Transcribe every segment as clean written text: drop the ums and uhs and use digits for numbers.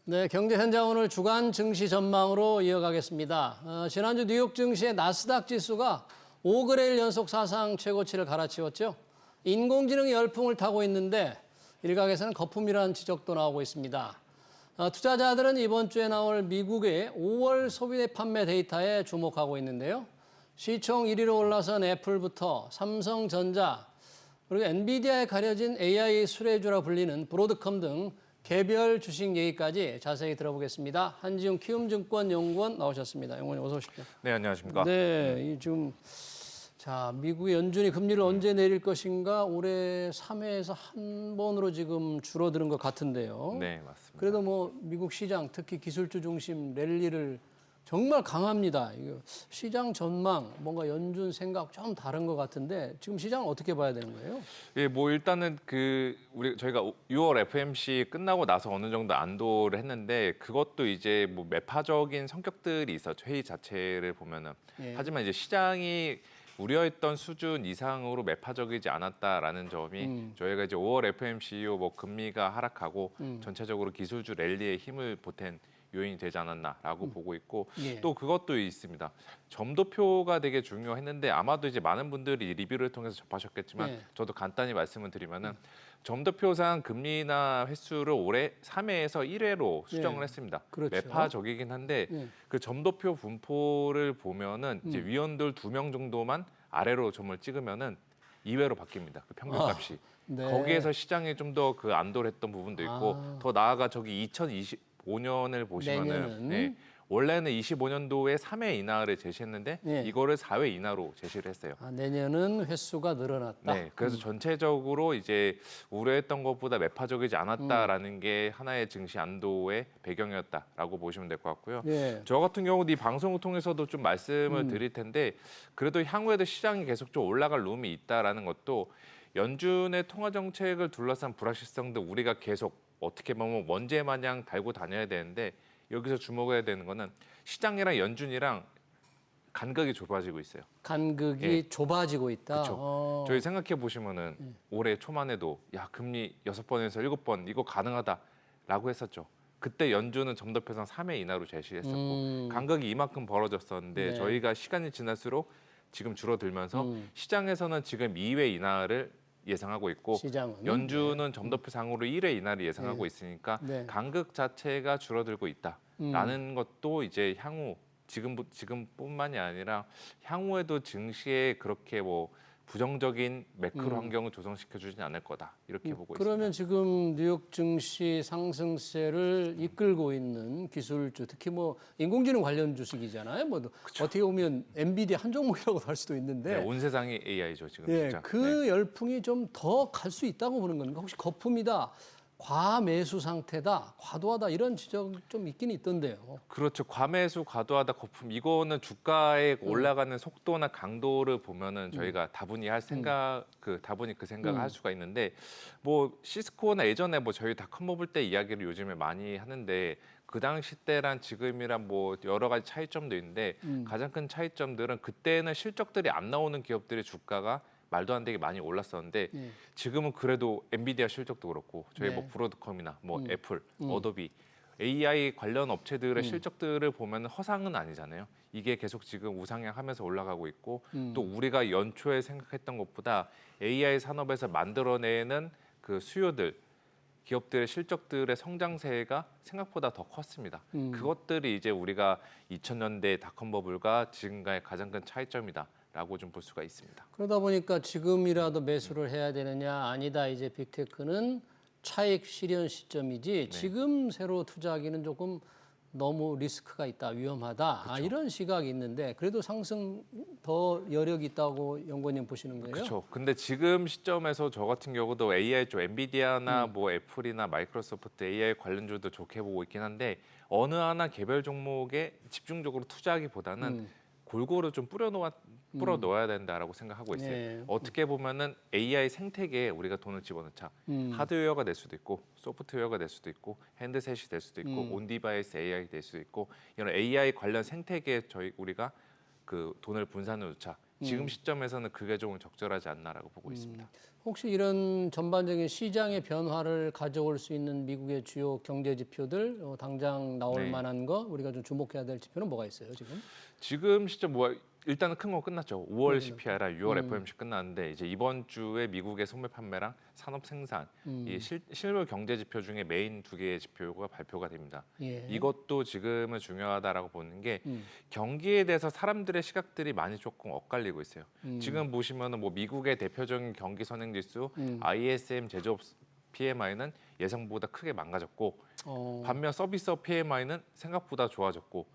네, 경제 현장 오늘 주간 증시 전망으로 이어가겠습니다. 지난주 뉴욕 증시의 나스닥 지수가 5거래일 연속 사상 최고치를 갈아치웠죠. 인공지능이 열풍을 타고 있는데 일각에서는 거품이라는 지적도 나오고 있습니다. 투자자들은 이번 주에 나올 미국의 5월 소비 판매 데이터에 주목하고 있는데요. 시총 1위로 올라선 애플부터 삼성전자, 그리고 엔비디아에 가려진 AI 수혜주라 불리는 브로드컴 등 개별 주식 얘기까지 자세히 들어보겠습니다. 한지웅 키움증권 연구원 나오셨습니다. 연구원님 어서 오십시오. 네, 안녕하십니까. 네, 지금 미국의 연준이 금리를 언제 내릴 것인가 올해 3회에서 한 번으로 지금 줄어드는 것 같은데요. 네, 맞습니다. 그래도 뭐 미국 시장 특히 기술주 중심 랠리를 정말 강합니다. 이거 시장 전망, 뭔가 연준 생각 좀 다른 것 같은데 지금 시장은 어떻게 봐야 되는 거예요? 예, 뭐 일단은 저희가 6월 FOMC 끝나고 나서 어느 정도 안도를 했는데 그것도 이제 뭐 매파적인 성격들이 있었죠. 회의 자체를 보면은. 예. 하지만 이제 시장이 우려했던 수준 이상으로 매파적이지 않았다라는 점이 저희가 이제 5월 FOMC 이후 뭐 금리가 하락하고 전체적으로 기술주 랠리에 힘을 보탠 요인이 되지 않았나라고 보고 있고 예. 또 그것도 있습니다. 점도표가 되게 중요했는데 아마도 이제 많은 분들이 리뷰를 통해서 접하셨겠지만 예. 저도 간단히 말씀을 드리면은 점도표상 금리나 횟수를 올해 3회에서 1회로 수정을 예. 했습니다. 그렇죠. 매파적이긴 한데 예. 그 점도표 분포를 보면은 이제 위원들 2명 정도만 아래로 점을 찍으면은 2회로 바뀝니다. 그 평균값이. 네. 거기에서 시장이 좀 더 그 안도를 했던 부분도 있고 더 나아가 저기 2025년을 보시면은 내년은? 원래는 25년도에 3회 인하를 제시했는데 예. 이거를 4회 인하로 제시를 했어요. 내년은 횟수가 늘어났다. 네, 그래서 전체적으로 이제 우려했던 것보다 매파적이지 않았다라는 게 하나의 증시 안도의 배경이었다라고 보시면 될 것 같고요. 예. 저 같은 경우도 이 방송을 통해서도 좀 말씀을 드릴 텐데 그래도 향후에도 시장이 계속 좀 올라갈 룸이 있다라는 것도 연준의 통화 정책을 둘러싼 불확실성도 우리가 계속 어떻게 보면 원제 마냥 달고 다녀야 되는데 여기서 주목해야 되는 거는 시장이랑 연준이랑 간극이 좁아지고 있어요. 간극이 예. 좁아지고 있다. 그렇죠. 저희 생각해 보시면은 올해 초만 해도 야 금리 6번에서 7번 이거 가능하다라고 했었죠. 그때 연준은 점도표상 3회 인하로 제시했었고 간극이 이만큼 벌어졌었는데 네. 저희가 시간이 지날수록 지금 줄어들면서 시장에서는 지금 2회 인하를 예상하고 있고 시장은? 연준은 점도표상으로 1회 인하를 예상하고 있으니까 네. 간극 자체가 줄어들고 있다라는 것도 이제 향후 지금뿐만이 아니라 향후에도 증시에 그렇게 뭐 부정적인 매크로 환경을 조성시켜 주지는 않을 거다 이렇게 보고 그러면 있습니다. 지금 뉴욕 증시 상승세를 이끌고 있는 기술주, 특히 뭐 인공지능 관련 주식이잖아요. 뭐 어떻게 보면 엔비디아 한 종목이라고 할 수도 있는데, 네, 온 세상이 AI죠 지금 예, 진짜. 그 열풍이 좀 더 갈 수 있다고 보는 겁니까? 혹시 거품이다, 과매수 상태다, 과도하다 이런 지적 좀 있긴 있던데요. 그렇죠. 과매수, 과도하다, 거품 이거는 주가의 올라가는 속도나 강도를 보면은 저희가 다분히 할 생각 다분히 그 생각을 할 수가 있는데 뭐 시스코나 예전에 뭐 저희 닷컴 먹을 때 이야기를 요즘에 많이 하는데 그 당시 때랑 지금이랑 뭐 여러 가지 차이점도 있는데 가장 큰 차이점들은 그때는 실적들이 안 나오는 기업들의 주가가 말도 안 되게 많이 올랐었는데 지금은 그래도 엔비디아 실적도 그렇고 저희 네. 뭐 브로드컴이나 뭐 애플, 어도비 AI 관련 업체들의 실적들을 보면 허상은 아니잖아요. 이게 계속 지금 우상향하면서 올라가고 있고 또 우리가 연초에 생각했던 것보다 AI 산업에서 만들어내는 그 수요들 기업들의 실적들의 성장세가 생각보다 더 컸습니다. 그것들이 이제 우리가 2000년대 닷컴 버블과 지금과의 가장 큰 차이점이다라고 좀 볼 수가 있습니다. 그러다 보니까 지금이라도 매수를 해야 되느냐, 아니다, 이제 빅테크는 차익 실현 시점이지 지금 새로 투자하기는 조금 너무 리스크가 있다, 위험하다, 이런 시각이 있는데 그래도 상승 더 여력이 있다고 연구원님 보시는 거예요? 그렇죠. 근데 지금 시점에서 저 같은 경우도 AI 쪽 엔비디아나 뭐 애플이나 마이크로소프트 AI 관련주도 좋게 보고 있긴 한데 어느 하나 개별 종목에 집중적으로 투자하기보다는 골고루 좀 뿌려 넣어야 된다라고 생각하고 있어요. 네. 어떻게 보면은 AI 생태계에 우리가 돈을 집어넣자. 하드웨어가 될 수도 있고 소프트웨어가 될 수도 있고 핸드셋이 될 수도 있고 온디바이스 AI 될 수도 있고 이런 AI 관련 생태계에 우리가 그 돈을 분산해 놓자. 지금 시점에서는 그게 좀 적절하지 않나라고 보고 있습니다. 혹시 이런 전반적인 시장의 변화를 가져올 수 있는 미국의 주요 경제 지표들 당장 나올 네. 만한 거 우리가 좀 주목해야 될 지표는 뭐가 있어요 지금? 지금 시점 뭐 일단은 큰 거 끝났죠. 5월 CPI랑 6월 FOMC 끝났는데 이제 이번 주에 미국의 소매 판매랑 산업 생산 이 실물 경제 지표 중에 메인 두 개의 지표가 발표가 됩니다. 예. 이것도 지금은 중요하다라고 보는 게 경기에 대해서 사람들의 시각들이 많이 조금 엇갈리고 있어요. 지금 보시면은 뭐 미국의 대표적인 경기 선행 지수 ISM 제조업 PMI는 예상보다 크게 망가졌고 반면 서비스업 PMI는 생각보다 좋아졌고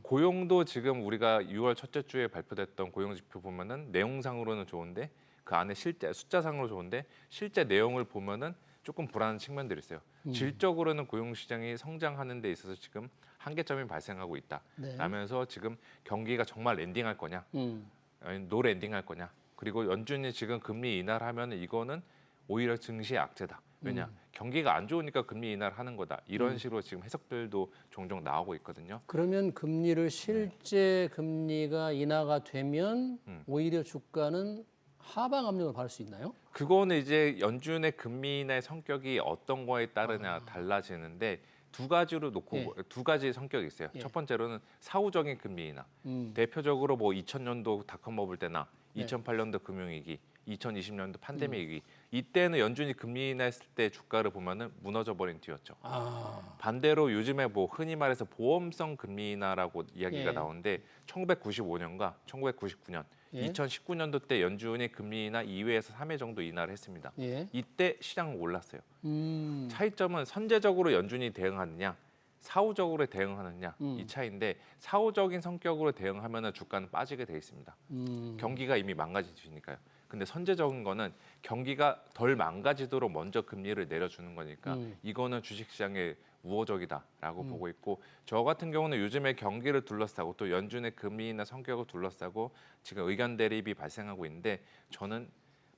고용도 지금 우리가 6월 첫째 주에 발표됐던 고용 지표 보면은 내용상으로는 좋은데 그 안에 실제 숫자상으로 좋은데 실제 내용을 보면은 조금 불안한 측면들이 있어요. 질적으로는 고용 시장이 성장하는 데 있어서 지금 한계점이 발생하고 있다. 네. 라면서 지금 경기가 정말 랜딩할 거냐, 아니 노 랜딩할 거냐. 그리고 연준이 지금 금리 인하를 하면은 이거는 오히려 증시의 악재다. 왜냐 경기가 안 좋으니까 금리 인하를 하는 거다 이런 식으로 지금 해석들도 종종 나오고 있거든요. 그러면 금리를 실제 금리가 인하가 되면 오히려 주가는 하방 압력을 받을 수 있나요? 그거는 이제 연준의 금리 인하의 성격이 어떤 거에 따르냐 달라지는데 두 가지로 놓고 예. 두 가지 성격이 있어요. 예. 첫 번째로는 사후적인 금리 인하. 대표적으로 뭐 2000년도 닷컴 버블 때나 네. 2008년도 금융위기, 2020년도 팬데믹 위기 이때는 연준이 금리 인하했을 때 주가를 보면은 무너져 버린 뒤였죠. 반대로 요즘에 뭐 흔히 말해서 보험성 금리 인하라고 이야기가 예. 나오는데 1995년과 1999년, 예. 2019년도 때 연준이 금리 인하 2회에서 3회 정도 인하를 했습니다. 예. 이때 시장은 올랐어요. 음. 차이점은 선제적으로 연준이 대응하느냐, 사후적으로 대응하느냐 이 차이인데 사후적인 성격으로 대응하면은 주가는 빠지게 돼 있습니다. 경기가 이미 망가지니까요. 근데 선제적인 거는 경기가 덜 망가지도록 먼저 금리를 내려주는 거니까 이거는 주식시장에 우호적이다라고 보고 있고 저 같은 경우는 요즘에 경기를 둘러싸고 또 연준의 금리나 성격을 둘러싸고 지금 의견 대립이 발생하고 있는데 저는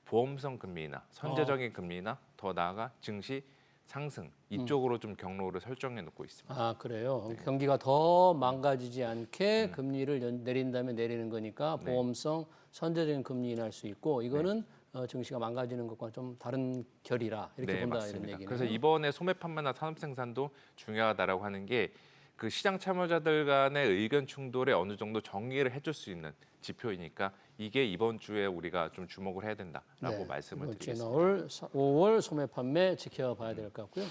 보험성 금리나 선제적인 금리나 더 나아가 증시 상승 이쪽으로 좀 경로를 설정해 놓고 있습니다. 아 그래요. 경기가 더 망가지지 않게 금리를 내린 다음에 내리는 거니까 보험성 선제적인 금리 인하할 수 있고 이거는 증시가 망가지는 것과 좀 다른 결이라 이렇게 본다 이런 얘기네요. 그래서 이번에 소매 판매나 산업 생산도 중요하다라고 하는 게 그 시장 참여자들 간의 의견 충돌에 어느 정도 정리를 해줄 수 있는 지표이니까 이게 이번 주에 우리가 좀 주목을 해야 된다라고 말씀을 이번 주에 드리겠습니다. 나올 5월 소매 판매 지켜봐야 될 것 같고요.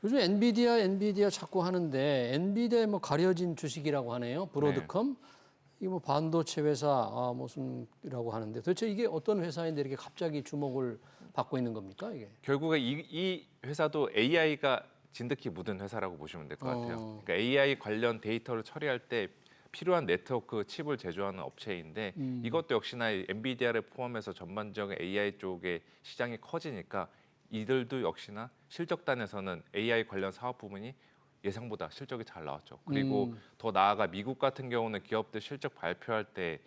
요즘 엔비디아 자꾸 하는데 엔비디아에 뭐 가려진 주식이라고 하네요. 브로드컴. 이게 뭐 반도체 회사 무슨이라고 하는데 도대체 이게 어떤 회사인데 이렇게 갑자기 주목을 받고 있는 겁니까 이게? 결국에 이 회사도 AI가 진득히 묻은 회사라고 보시면 될 것 같아요. 그러니까 AI 관련 데이터를 처리할 때 필요한 네트워크 칩을 제조하는 업체인데 이것도 역시나 엔비디아를 포함해서 전반적인 AI 쪽의 시장이 커지니까 이들도 역시나 실적단에서는 AI 관련 사업 부분이 예상보다 실적이 잘 나왔죠. 그리고 더 나아가 미국 같은 경우는 기업들 실적 발표할 때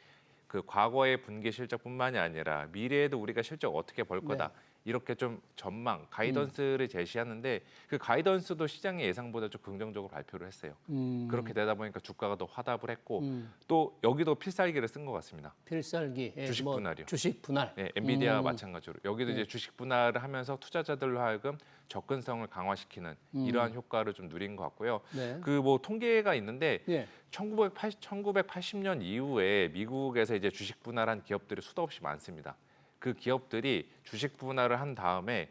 그 과거의 분기 실적뿐만이 아니라 미래에도 우리가 실적 어떻게 벌 거다. 이렇게 좀 전망, 가이던스를 제시하는데 그 가이던스도 시장의 예상보다 좀 긍정적으로 발표를 했어요. 그렇게 되다 보니까 주가가 더 화답을 했고 또 여기도 필살기를 쓴 것 같습니다. 필살기, 주식 뭐 분할이요. 주식 분할. 네, 엔비디아 마찬가지로 여기도 이제 주식 분할을 하면서 투자자들로 하여금 접근성을 강화시키는 이러한 효과를 좀 누린 것 같고요. 네. 그 뭐 통계가 있는데 예. 1980년 이후에 미국에서 이제 주식 분할한 기업들이 수도 없이 많습니다. 그 기업들이 주식 분할을 한 다음에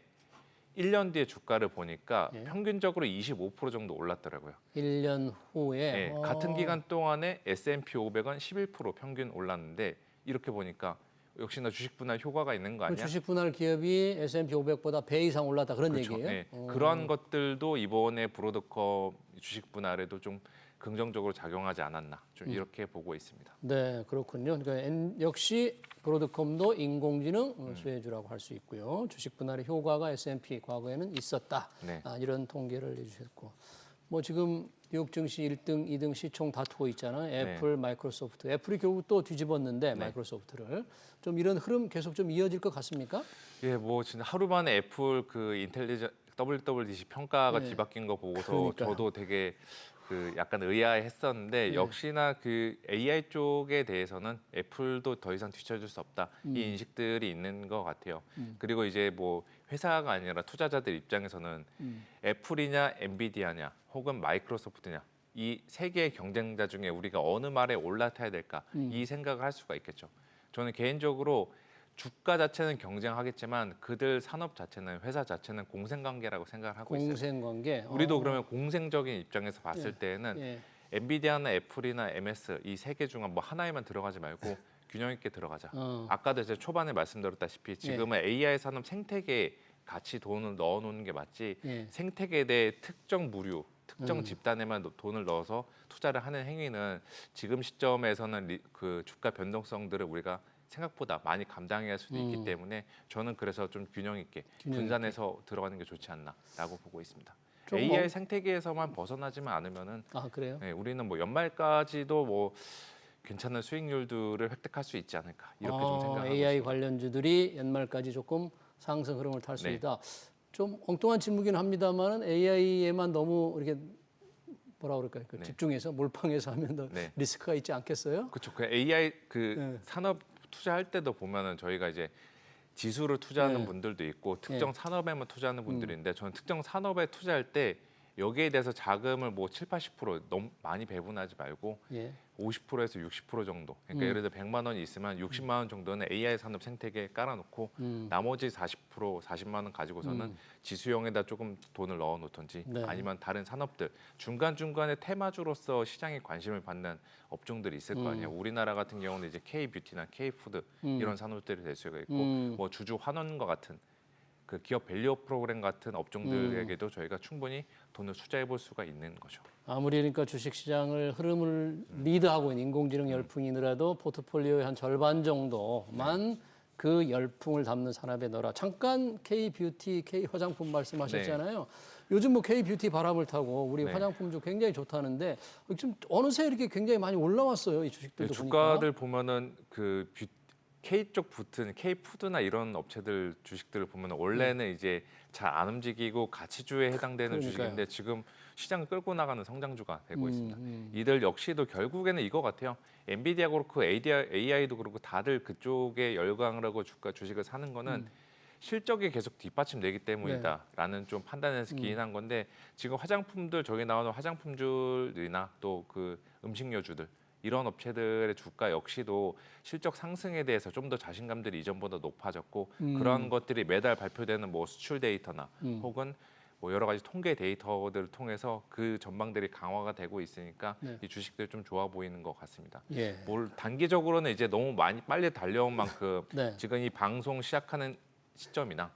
1년 뒤에 주가를 보니까 평균적으로 25% 정도 올랐더라고요. 1년 후에 네, 같은 기간 동안에 S&P 500은 11% 평균 올랐는데 이렇게 보니까 역시나 주식 분할 효과가 있는 거 그 아니야? 주식 분할 기업이 S&P 500보다 배 이상 올랐다 그런 그렇죠. 얘기예요? 네, 그러한 것들도 이번에 브로드컴 주식 분할에도 좀 긍정적으로 작용하지 않았나 좀 이렇게 보고 있습니다. 네, 그렇군요. 그러니까 역시 브로드컴도 인공지능 수혜주라고 할 수 있고요. 주식 분할의 효과가 S&P 과거에는 있었다. 네. 이런 통계를 내주셨고, 뭐 지금 뉴욕 증시 1등, 2등 시총 다투고 있잖아요. 애플, 마이크로소프트. 애플이 결국 또 뒤집었는데 마이크로소프트를 좀 이런 흐름 계속 좀 이어질 것 같습니까? 예, 뭐 진짜 하루 만에 애플 그 인텔리전 WWDC 평가가 네. 뒤바뀐 거 보고서 그러니까요. 저도 되게 그 약간 의아해했었는데 네. 역시나 그 AI 쪽에 대해서는 애플도 더 이상 뒤처질 수 없다 이 인식들이 있는 것 같아요. 그리고 이제 뭐 회사가 아니라 투자자들 입장에서는 애플이냐 엔비디아냐 혹은 마이크로소프트냐 이 세 개의 경쟁자 중에 우리가 어느 말에 올라타야 될까 이 생각을 할 수가 있겠죠. 저는 개인적으로 주가 자체는 경쟁하겠지만 그들 산업 자체는 회사 자체는 공생관계라고 생각을 하고 있어요. 공생관계. 우리도 그러면 공생적인 입장에서 봤을 때에는 예. 엔비디아나 애플이나 MS 이 세 개 중 뭐 하나에만 들어가지 말고 균형 있게 들어가자. 아까도 제가 초반에 말씀드렸다시피 지금은 AI 산업 생태계에 같이 돈을 넣어놓는 게 맞지 예. 생태계에 대해 특정 무류, 특정 집단에만 돈을 넣어서 투자를 하는 행위는 지금 시점에서는 그 주가 변동성들을 우리가 생각보다 많이 감당해야 할 수도 있기 때문에 저는 그래서 좀 균형 있게 분산해서 들어가는 게 좋지 않나라고 보고 있습니다. 좀 AI 생태계에서만 벗어나지만 않으면은 아 그래요? 네, 우리는 뭐 연말까지도 뭐 괜찮은 수익률들을 획득할 수 있지 않을까 이렇게 좀 생각하고 AI 있습니다. 관련주들이 연말까지 조금 상승 흐름을 탈 수 네. 있다. 좀 엉뚱한 질문이긴 합니다만은 AI에만 너무 이렇게 뭐라 그럴까요? 그 네. 집중해서 몰빵해서 하면 더 네. 리스크가 있지 않겠어요? 그렇죠. 그 AI 그 네. 산업 투자할 때도 보면은 저희가 이제 지수를 투자하는 네. 분들도 있고 특정 산업에만 투자하는 분들이 있는데 저는 특정 산업에 투자할 때 여기에 대해서 자금을 뭐 7, 80% 너무 많이 배분하지 말고 예. 50%에서 60% 정도. 그러니까 예를 들어 100만 원이 있으면 60만 원 정도는 AI 산업 생태계에 깔아놓고 나머지 40%, 40만 원 가지고서는 지수형에다 조금 돈을 넣어놓던지 네. 아니면 다른 산업들 중간중간에 테마주로서 시장에 관심을 받는 업종들이 있을 거 아니에요. 우리나라 같은 경우는 이제 K뷰티나 K푸드 이런 산업들이 될 수가 있고 뭐 주주 환원과 같은 그 기업 밸류 프로그램 같은 업종들에게도 저희가 충분히 돈을 투자해 볼 수가 있는 거죠. 아무리 그러니까 주식시장을 흐름을 리드하고 있는 인공지능 열풍이더라도 포트폴리오의 한 절반 정도만 그 열풍을 담는 산업에 넣어라. 잠깐 K뷰티, K화장품 말씀하셨잖아요. 요즘 뭐 K뷰티 바람을 타고 우리 네. 화장품주 굉장히 좋다는데 지금 어느새 이렇게 굉장히 많이 올라왔어요. 이 주식들도 보니까. 주가들 보면은 그 K 쪽 붙은 K푸드나 이런 업체들 주식들을 보면 원래는 이제 잘 안 움직이고 가치주에 해당되는 그러니까요. 주식인데 지금 시장을 끌고 나가는 성장주가 되고 있습니다. 이들 역시도 결국에는 이거 같아요. 엔비디아도 그렇고 AI도 그렇고 다들 그쪽에 열광을 하고 주식을 사는 거는 실적이 계속 뒷받침되기 때문이다라는 좀 판단에서 기인한 건데 지금 화장품들 저기 나오는 화장품주들이나 또 그 음식료주들 이런 업체들의 주가 역시도 실적 상승에 대해서 좀 더 자신감들이 이전보다 높아졌고 그런 것들이 매달 발표되는 뭐 수출 데이터나 혹은 뭐 여러 가지 통계 데이터들을 통해서 그 전망들이 강화가 되고 있으니까 이 주식들 좀 좋아 보이는 것 같습니다. 예. 뭘 단기적으로는 이제 너무 많이 빨리 달려온 만큼 네. 지금 이 방송 시작하는 시점이나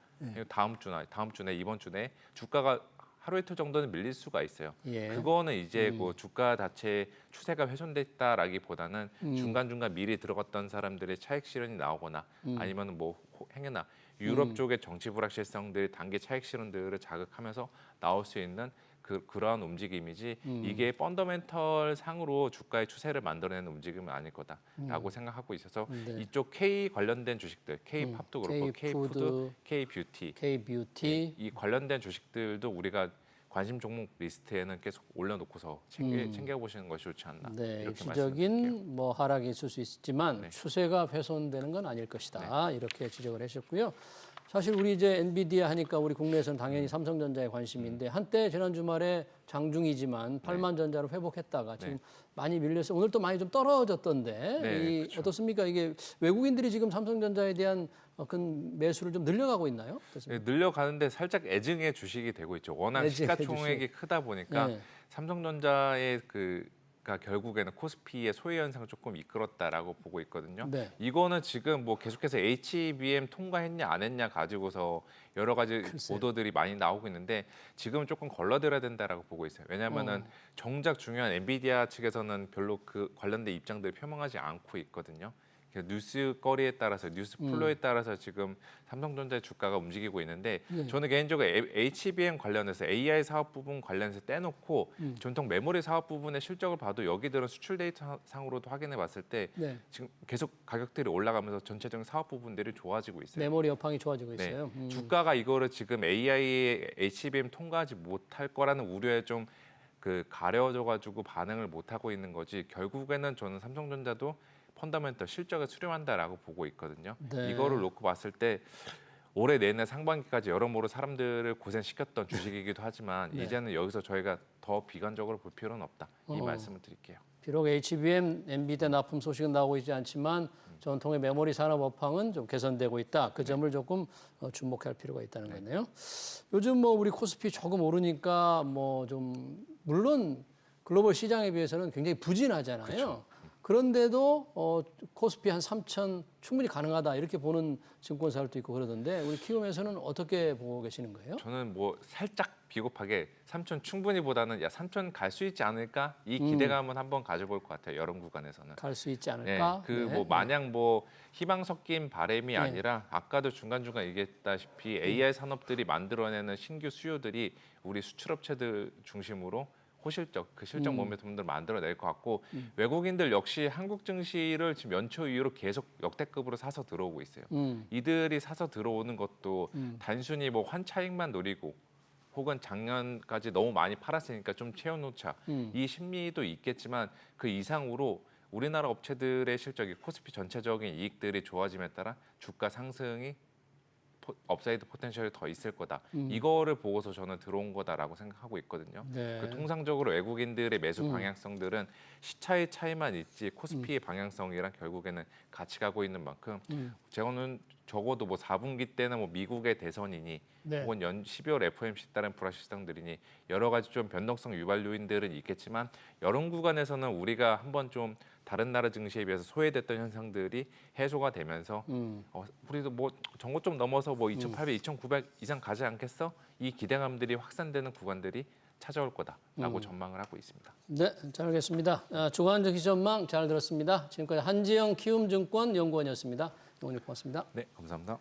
다음 주나 이번 주내 주가가 하루 이틀 정도는 밀릴 수가 있어요. 예. 그거는 이제 뭐 주가 자체 추세가 훼손됐다라기보다는 중간중간 미리 들어갔던 사람들의 차익 실현이 나오거나 아니면 뭐 행여나 유럽 쪽의 정치 불확실성들 단기 차익 실현들을 자극하면서 나올 수 있는 그러한 움직임이지 이게 펀더멘털 상으로 주가의 추세를 만들어내는 움직임은 아닐 거다라고 생각하고 있어서 이쪽 K 관련된 주식들, K팝도 그렇고 K푸드, K뷰티, K뷰티. 이 관련된 주식들도 우리가 관심 종목 리스트에는 계속 올려놓고서 챙겨보시는 것이 좋지 않나 네, 이렇게 말씀드릴게요. 일시적인 뭐 하락이 있을 수 있지만 추세가 훼손되는 건 아닐 것이다. 이렇게 지적을 하셨고요. 사실 우리 이제 엔비디아 하니까 우리 국내에서는 당연히 삼성전자에 관심인데 한때 지난 주말에 장중이지만 8만 전자로 회복했다가 지금 많이 밀려서 오늘 또 많이 좀 떨어졌던데 네, 그렇죠. 어떻습니까? 이게 외국인들이 지금 삼성전자에 대한 그 매수를 좀 늘려가고 있나요? 어떻습니까? 늘려가는데 살짝 애증의 주식이 되고 있죠. 워낙 애증의 시가총액이 크다 보니까 네. 삼성전자의 가 결국에는 코스피의 소외 현상을 조금 이끌었다라고 보고 있거든요. 네. 이거는 지금 뭐 계속해서 HBM 통과했냐 안 했냐 가지고서 여러 가지 보도들이 많이 나오고 있는데 지금은 조금 걸러들어야 된다라고 보고 있어요. 왜냐하면은 정작 중요한 엔비디아 측에서는 별로 그 관련된 입장들을 표명하지 않고 있거든요. 뉴스거리에 따라서 뉴스 플로에 따라서 지금 삼성전자의 주가가 움직이고 있는데 네. 저는 개인적으로 HBM 관련해서 AI 사업 부분 관련해서 떼놓고 전통 메모리 사업 부분의 실적을 봐도 여기들은 수출 데이터 상으로도 확인해 봤을 때 네. 지금 계속 가격들이 올라가면서 전체적인 사업 부분들이 좋아지고 있어요. 메모리 여팡이 좋아지고 네. 있어요. 주가가 이거를 지금 AI의 HBM 통과하지 못할 거라는 우려에 좀 가려져 가지고 반응을 못 하고 있는 거지 결국에는 저는 삼성전자도 펀더멘털 실적을 수렴한다라고 보고 있거든요. 네. 이거를 놓고 봤을 때 올해 내내 상반기까지 여러모로 사람들을 고생시켰던 주식이기도 하지만 네. 이제는 여기서 저희가 더 비관적으로 볼 필요는 없다. 이 어. 말씀을 드릴게요. 비록 HBM, 엔비디아 납품 소식은 나오고 있지 않지만 전통의 메모리 산업 업황은 좀 개선되고 있다. 그 점을 조금 주목할 필요가 있다는 거네요. 요즘 뭐 우리 코스피 조금 오르니까 뭐 좀 물론 글로벌 시장에 비해서는 굉장히 부진하잖아요. 그쵸. 그런데도 코스피 한 3천 충분히 가능하다 이렇게 보는 증권사들도 있고 그러던데 우리 키움에서는 어떻게 보고 계시는 거예요? 저는 뭐 살짝 비겁하게 3천 충분히보다는 야 3천 갈 수 있지 않을까 이 기대감은 한번 가져볼 것 같아요. 여름 구간에서는. 갈 수 있지 네, 않을까? 뭐 마냥 뭐 희망 섞인 바람이 아니라 아까도 중간중간 얘기했다시피 AI 산업들이 만들어내는 신규 수요들이 우리 수출업체들 중심으로 호실적 그 실적 모멘텀들 만들어낼 것 같고 외국인들 역시 한국 증시를 지금 연초 이후로 계속 역대급으로 사서 들어오고 있어요. 이들이 사서 들어오는 것도 단순히 뭐 환차익만 노리고 혹은 작년까지 너무 많이 팔았으니까 좀 채워놓자 이 심리도 있겠지만 그 이상으로 우리나라 업체들의 실적이 코스피 전체적인 이익들이 좋아짐에 따라 주가 상승이 업사이드 포텐셜이 더 있을 거다. 이거를 보고서 저는 들어온 거다라고 생각하고 있거든요. 네. 통상적으로 외국인들의 매수 방향성들은 시차의 차이만 있지 코스피의 방향성이랑 결국에는 같이 가고 있는 만큼 저는 적어도 뭐 4분기 때는 뭐 미국의 대선이니 네. 혹은 12월 FOMC 따른 불확실 시장들이니 여러 가지 좀 변동성 유발 요인들은 있겠지만 여름 구간에서는 우리가 한번 좀 다른 나라 증시에 비해서 소외됐던 현상들이 해소가 되면서 우리도 뭐 전고 좀 넘어서 뭐 2,800, 2,900 이상 가지 않겠어? 이 기대감들이 확산되는 구간들이 찾아올 거다라고 전망을 하고 있습니다. 네, 잘 알겠습니다. 주간 증시 전망 잘 들었습니다. 지금까지 한지영 키움증권 연구원이었습니다. 연구원님 고맙습니다. 네, 감사합니다.